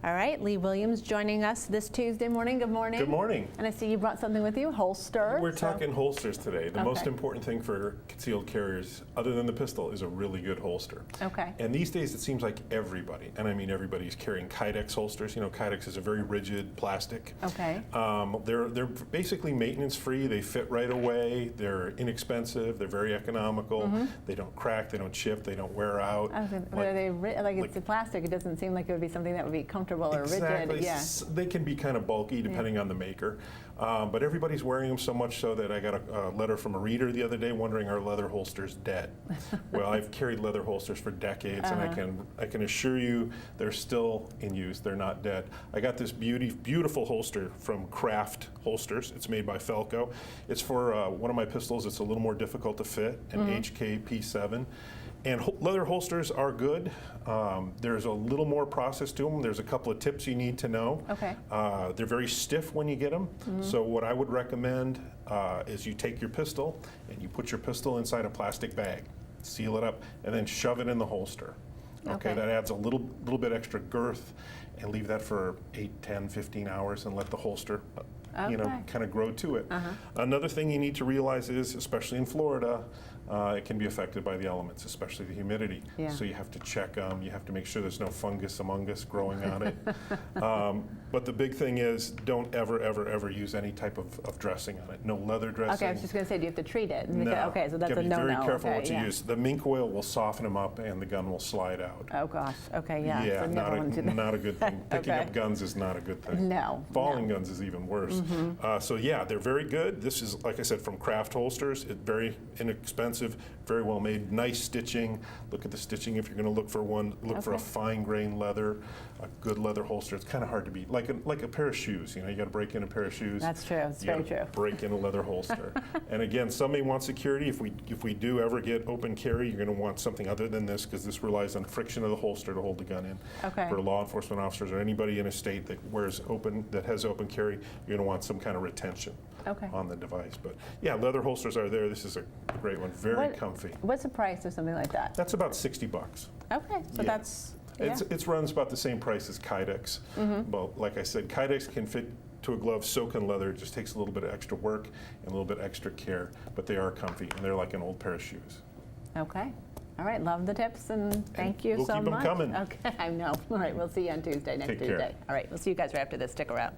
All right, Lee Williams joining us this Tuesday morning. Good morning. Good morning. And I see you brought something with you, holster. We're talking holsters today. The most Okay. important thing for concealed carriers, other than the pistol, is a really good holster. Okay. And these days it seems like everybody, and I mean everybody's carrying Kydex holsters. You know, Kydex is a very rigid plastic. Okay. They're basically maintenance free. They fit right away. They're inexpensive. They're very economical. They don't crack. They don't chip. They don't wear out. Are they it's a plastic? It doesn't seem like it would be something that would be comfortable or Exactly. rigid. Yeah. They can be kind of bulky depending on the maker. But everybody's wearing them so much so that I got a letter from a reader the other day wondering, are leather holsters dead? Well, I've carried leather holsters for decades, and I can assure you they're still in use. They're not dead. I got this beautiful holster from Craft Holsters. It's made by Felco. It's for one of my pistols. It's a little more difficult to fit, an HK P7. And leather holsters are good. There's a little more process to them. There's a couple of tips you need to know. Okay. They're very stiff when you get them. So what I would recommend is you take your pistol and you put your pistol inside a plastic bag, seal it up, and then shove it in the holster. Okay, that adds a little bit extra girth, and leave that for 8, 10, 15 hours and let the holster kind of grow to it. Another thing you need to realize is, especially in Florida, it can be affected by the elements, especially the humidity. Yeah. So you have to check them. You have to make sure there's no fungus among us growing on it. But the big thing is, don't ever use any type of dressing on it. No leather dressing. Okay, I was just going to say, do you have to treat it? No. Okay, so that's a be no-no. very careful okay, what you use. The mink oil will soften them up, and the gun will slide out. Oh gosh. Okay. Yeah. Yeah, so never want to do that. not a good thing. Picking Okay. up guns is not a good thing. No. Falling guns is even worse. So yeah, they're very good. This is, like I said, from Craft Holsters. It's very inexpensive, very well made, nice stitching. Look at the stitching if you're going to look for one. Look for a fine grain leather, a good leather holster. It's kind of hard to beat. Like a pair of shoes. You know, you got to break in a pair of shoes. That's true. It's very true. Break in a leather holster. And again, some may want security. If we do ever get open carry, you're going to want something other than this, because this relies on friction of the holster to hold the gun in. Okay. For law enforcement officers or anybody in a state that has open carry, you're going to want some kind of retention on the device. But yeah, leather holsters are there. This is a great one. Very comfy. What's the price of something like that? That's about $60. Okay, so that's. It runs about the same price as Kydex. But like I said, Kydex can fit to a glove. So can leather. It just takes a little bit of extra work and a little bit extra care. But they are comfy, and they're like an old pair of shoes. Okay. All right. Love the tips, and thank you we'll so keep them much. coming. Okay. I know. All right. We'll see you on Tuesday, next Take Tuesday. care. All right. We'll see you guys right after this. Stick around.